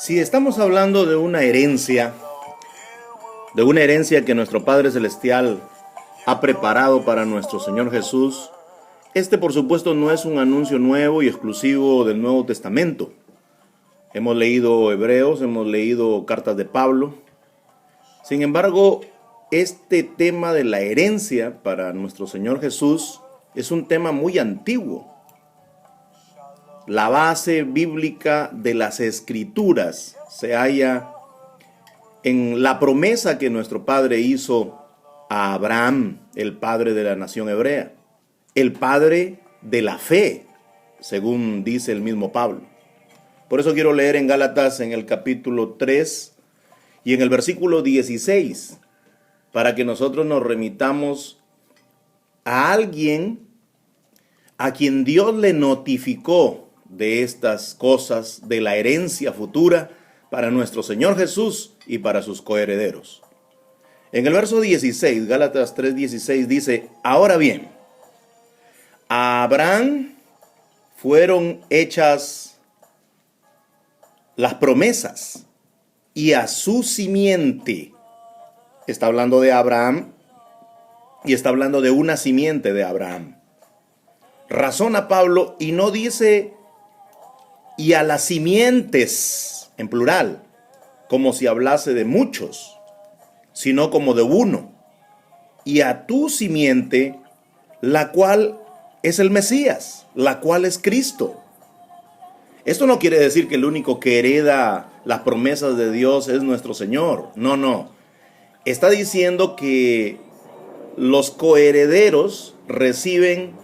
Si estamos hablando de una herencia que nuestro Padre Celestial ha preparado para nuestro Señor Jesús, este por supuesto no es un anuncio nuevo y exclusivo del Nuevo Testamento. Hemos leído Hebreos, hemos leído cartas de Pablo. Sin embargo, este tema de la herencia para nuestro Señor Jesús es un tema muy antiguo. La base bíblica de las Escrituras se halla en la promesa que nuestro Padre hizo a Abraham, el padre de la nación hebrea, el padre de la fe, según dice el mismo Pablo. Por eso quiero leer en Gálatas en el capítulo 3 y en el versículo 16, para que nosotros nos remitamos a alguien a quien Dios le notificó de estas cosas, de la herencia futura para nuestro Señor Jesús y para sus coherederos. En el verso 16, Gálatas 3:16 dice: ahora bien, a Abraham fueron hechas las promesas y a su simiente. Está hablando de Abraham y está hablando de una simiente de Abraham. Razona Pablo y no dice y a las simientes en plural, como si hablase de muchos, sino como de uno. Y a tu simiente, la cual es el Mesías, la cual es Cristo. Esto no quiere decir que el único que hereda las promesas de Dios es nuestro Señor. No. Está diciendo que los coherederos reciben,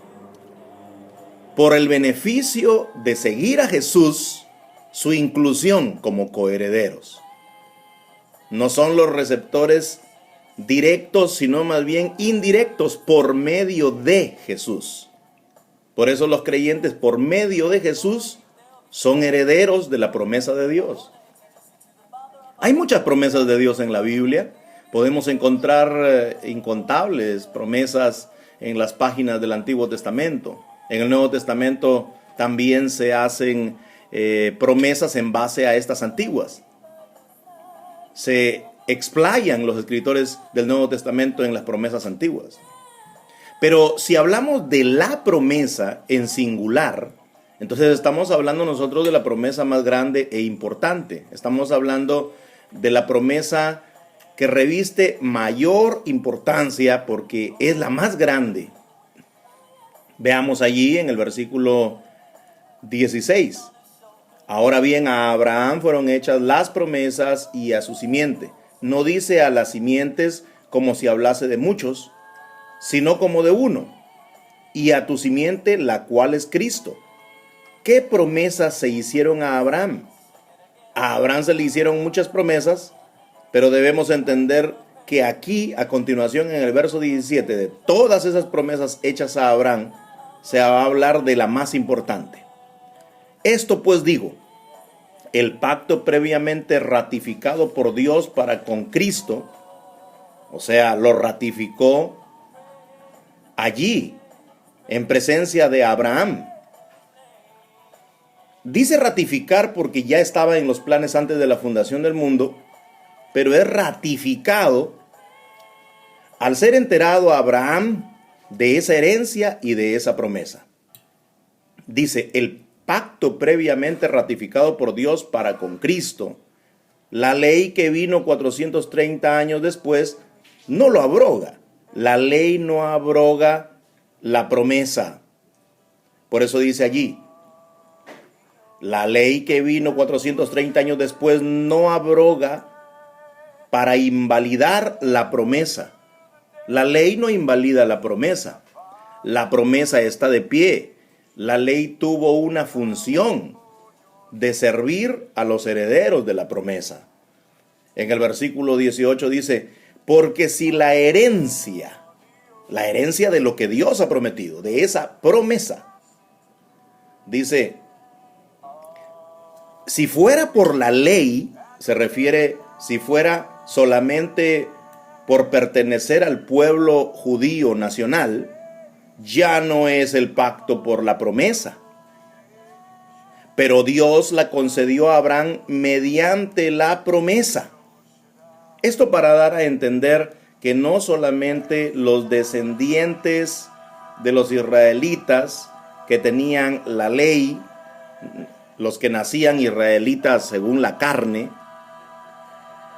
por el beneficio de seguir a Jesús, su inclusión como coherederos. No son los receptores directos, sino más bien indirectos por medio de Jesús. Por eso los creyentes por medio de Jesús son herederos de la promesa de Dios. Hay muchas promesas de Dios en la Biblia. Podemos encontrar incontables promesas en las páginas del Antiguo Testamento. En el Nuevo Testamento también se hacen promesas en base a estas antiguas. Se explayan los escritores del Nuevo Testamento en las promesas antiguas. Pero si hablamos de la promesa en singular, entonces estamos hablando nosotros de la promesa más grande e importante. Estamos hablando de la promesa que reviste mayor importancia porque es la más grande. Veamos allí en el versículo 16. Ahora bien, a Abraham fueron hechas las promesas y a su simiente. No dice a las simientes como si hablase de muchos, sino como de uno. Y a tu simiente, la cual es Cristo. ¿Qué promesas se hicieron a Abraham? A Abraham se le hicieron muchas promesas, pero debemos entender que aquí, a continuación, en el verso 17, de todas esas promesas hechas a Abraham, se va a hablar de la más importante. Esto pues digo, el pacto previamente ratificado por Dios para con Cristo, o sea, lo ratificó allí, en presencia de Abraham. Dice ratificar porque ya estaba en los planes antes de la fundación del mundo, pero es ratificado al ser enterado a Abraham de esa herencia y de esa promesa. Dice, el pacto previamente ratificado por Dios para con Cristo, la ley que vino 430 años después, no lo abroga. La ley no abroga la promesa. Por eso dice allí, la ley que vino 430 años después no abroga para invalidar la promesa. La ley no invalida la promesa. La promesa está de pie. La ley tuvo una función de servir a los herederos de la promesa. En el versículo 18 dice, porque si la herencia de lo que Dios ha prometido, de esa promesa, dice, si fuera por la ley, se refiere, si fuera solamente por pertenecer al pueblo judío nacional, ya no es el pacto por la promesa. pero Dios la concedió a Abraham mediante la promesa. Esto para dar a entender que no solamente los descendientes de los israelitas que tenían la ley, los que nacían israelitas según la carne,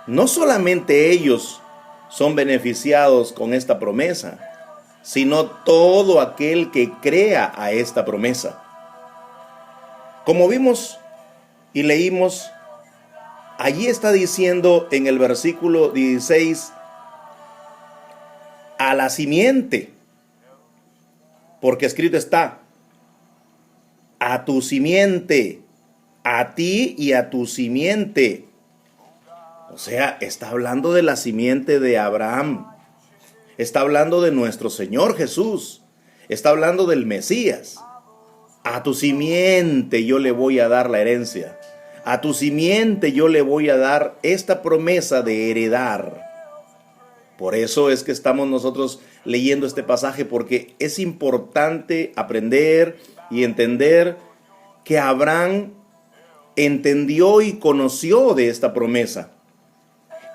no solamente ellos son beneficiados con esta promesa, sino todo aquel que crea a esta promesa. Como vimos y leímos, allí está diciendo en el versículo 16, a la simiente, porque escrito está, a tu simiente, a ti y a tu simiente. O sea, está hablando de la simiente de Abraham. Está hablando de nuestro Señor Jesús. Está hablando del Mesías. A tu simiente yo le voy a dar la herencia. A tu simiente yo le voy a dar esta promesa de heredar. Por eso es que estamos nosotros leyendo este pasaje, porque es importante aprender y entender que Abraham entendió y conoció de esta promesa.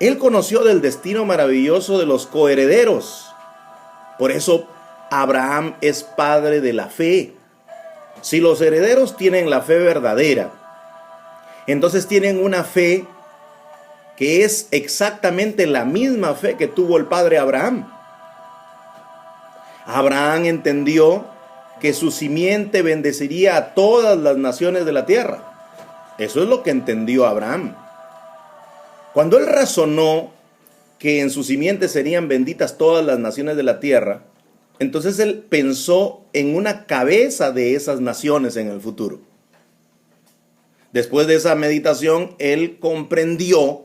Él conoció del destino maravilloso de los coherederos. Por eso Abraham es padre de la fe. Si los herederos tienen la fe verdadera, entonces tienen una fe que es exactamente la misma fe que tuvo el padre Abraham. Abraham entendió que su simiente bendeciría a todas las naciones de la tierra. Eso es lo que entendió Abraham. Cuando él razonó que en su simiente serían benditas todas las naciones de la tierra, entonces él pensó en una cabeza de esas naciones en el futuro. Después de esa meditación, él comprendió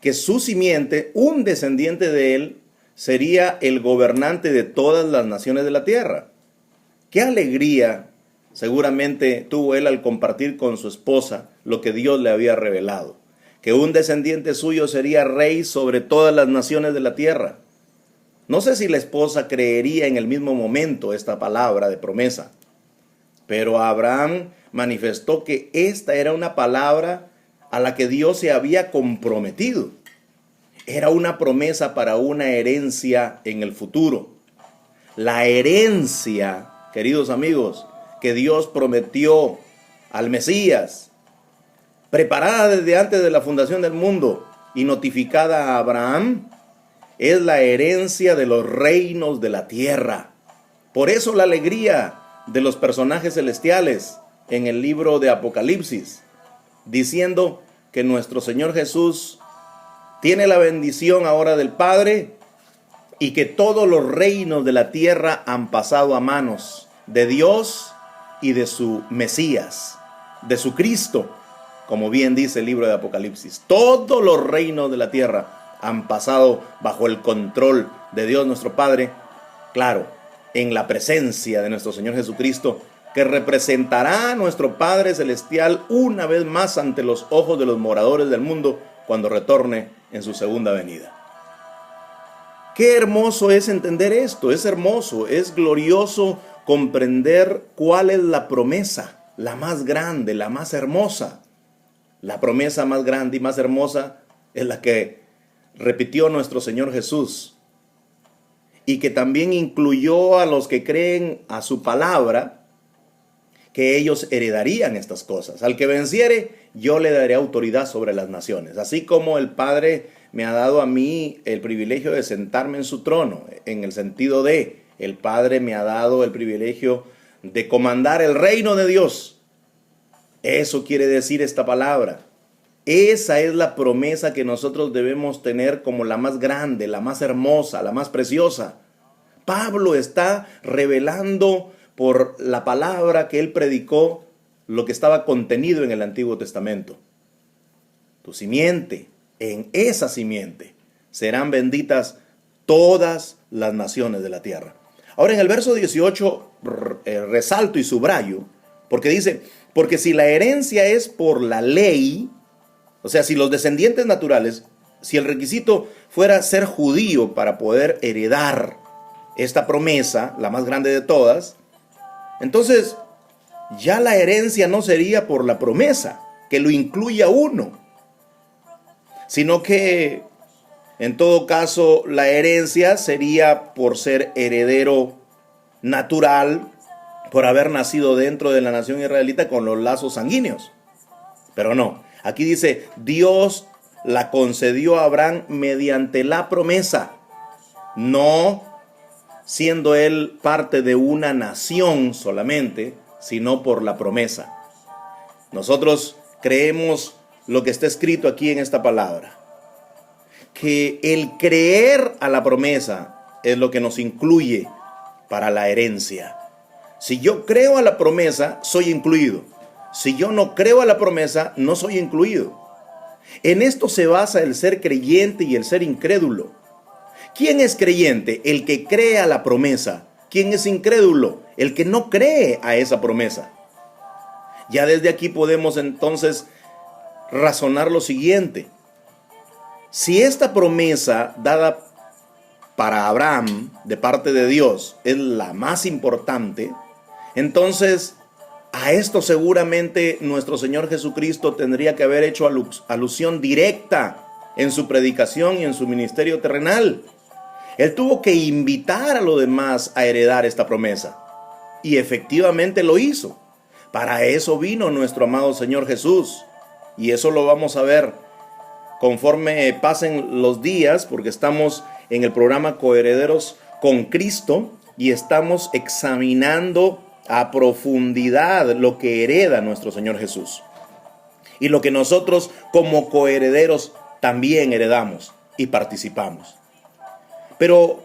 que su simiente, un descendiente de él, sería el gobernante de todas las naciones de la tierra. Qué alegría seguramente tuvo él al compartir con su esposa lo que Dios le había revelado, que un descendiente suyo sería rey sobre todas las naciones de la tierra. No sé si la esposa creería en el mismo momento esta palabra de promesa, pero Abraham manifestó que esta era una palabra a la que Dios se había comprometido. Era una promesa para una herencia en el futuro. La herencia, queridos amigos, que Dios prometió al Mesías, preparada desde antes de la fundación del mundo y notificada a Abraham, es la herencia de los reinos de la tierra. Por eso la alegría de los personajes celestiales en el libro de Apocalipsis, diciendo que nuestro Señor Jesús tiene la bendición ahora del Padre y que todos los reinos de la tierra han pasado a manos de Dios y de su Mesías, de su Cristo, como bien dice el libro de Apocalipsis. Todos los reinos de la tierra han pasado bajo el control de Dios nuestro Padre, claro, en la presencia de nuestro Señor Jesucristo, que representará a nuestro Padre Celestial una vez más ante los ojos de los moradores del mundo cuando retorne en su segunda venida. Qué hermoso es entender esto, es hermoso, es glorioso comprender cuál es la promesa, la más grande, la más hermosa. La promesa más grande y más hermosa es la que repitió nuestro Señor Jesús y que también incluyó a los que creen a su palabra, que ellos heredarían estas cosas. Al que venciere, yo le daré autoridad sobre las naciones. Así como el Padre me ha dado a mí el privilegio de sentarme en su trono, en el sentido de, el Padre me ha dado el privilegio de comandar el reino de Dios. Eso quiere decir esta palabra. Esa es la promesa que nosotros debemos tener como la más grande, la más hermosa, la más preciosa. Pablo está revelando por la palabra que él predicó lo que estaba contenido en el Antiguo Testamento. Tu simiente, en esa simiente serán benditas todas las naciones de la tierra. Ahora en el verso 18 resalto y subrayo, porque dice, porque si la herencia es por la ley, o sea, si los descendientes naturales, si el requisito fuera ser judío para poder heredar esta promesa, la más grande de todas, entonces ya la herencia no sería por la promesa, que lo incluye a uno, sino que en todo caso la herencia sería por ser heredero natural, por haber nacido dentro de la nación israelita con los lazos sanguíneos. Pero no, aquí dice, Dios la concedió a Abraham mediante la promesa, no siendo él parte de una nación solamente, sino por la promesa. Nosotros creemos lo que está escrito aquí en esta palabra, que el creer a la promesa es lo que nos incluye para la herencia. Si yo creo a la promesa, soy incluido. Si yo no creo a la promesa, no soy incluido. En esto se basa el ser creyente y el ser incrédulo. ¿Quién es creyente? El que cree a la promesa. ¿Quién es incrédulo? El que no cree a esa promesa. Ya desde aquí podemos entonces razonar lo siguiente. Si esta promesa dada para Abraham de parte de Dios es la más importante, entonces a esto seguramente nuestro Señor Jesucristo tendría que haber hecho alusión directa en su predicación y en su ministerio terrenal. Él tuvo que invitar a los demás a heredar esta promesa. Y efectivamente lo hizo. Para eso vino nuestro amado Señor Jesús. Y eso lo vamos a ver conforme pasen los días, porque estamos en el programa Coherederos con Cristo y estamos examinando a profundidad lo que hereda nuestro Señor Jesús. Y lo que nosotros como coherederos también heredamos y participamos. Pero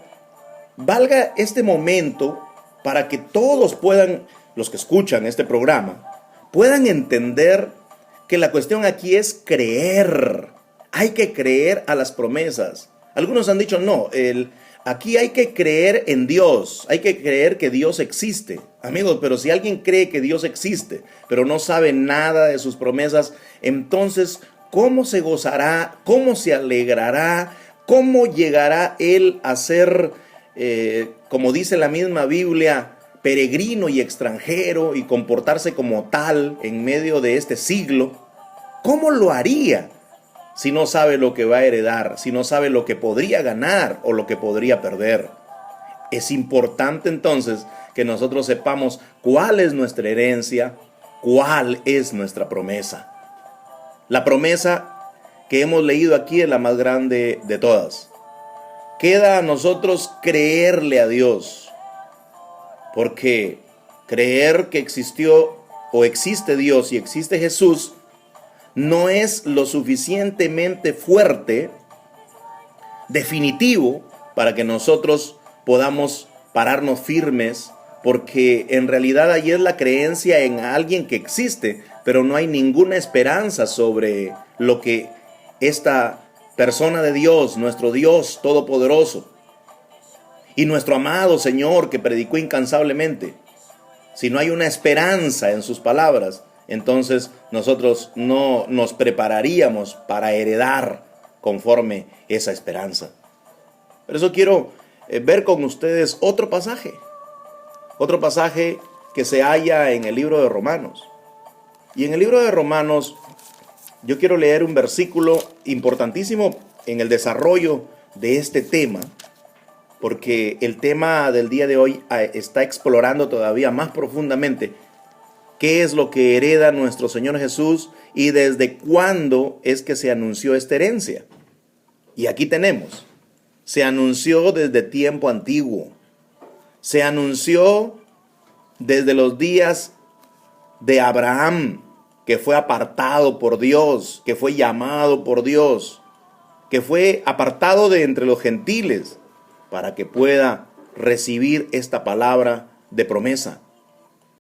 valga este momento para que todos puedan, los que escuchan este programa, puedan entender que la cuestión aquí es creer. Hay que creer a las promesas. Algunos han dicho, no, aquí hay que creer en Dios, hay que creer que Dios existe. Amigos, pero si alguien cree que Dios existe, pero no sabe nada de sus promesas, entonces, ¿cómo se gozará? ¿Cómo se alegrará? ¿Cómo llegará él a ser, como dice la misma Biblia, peregrino y extranjero y comportarse como tal en medio de este siglo? ¿Cómo lo haría si no sabe lo que va a heredar, si no sabe lo que podría ganar o lo que podría perder? Es importante entonces que nosotros sepamos cuál es nuestra herencia, cuál es nuestra promesa. La promesa que hemos leído aquí es la más grande de todas. Queda a nosotros creerle a Dios, porque creer que existió o existe Dios y existe Jesús no es lo suficientemente fuerte, definitivo, para que nosotros podamos pararnos firmes, porque en realidad ahí es la creencia en alguien que existe, pero no hay ninguna esperanza sobre lo que esta persona de Dios, nuestro Dios todopoderoso, y nuestro amado Señor que predicó incansablemente, si no hay una esperanza en sus palabras, entonces nosotros no nos prepararíamos para heredar conforme esa esperanza. Por eso quiero ver con ustedes otro pasaje que se halla en el libro de Romanos. Y en el libro de Romanos yo quiero leer un versículo importantísimo en el desarrollo de este tema, porque el tema del día de hoy está explorando todavía más profundamente qué es lo que hereda nuestro Señor Jesús y desde cuándo es que se anunció esta herencia. Y aquí tenemos, se anunció desde tiempo antiguo, se anunció desde los días de Abraham, que fue apartado por Dios, que fue llamado por Dios, que fue apartado de entre los gentiles para que pueda recibir esta palabra de promesa.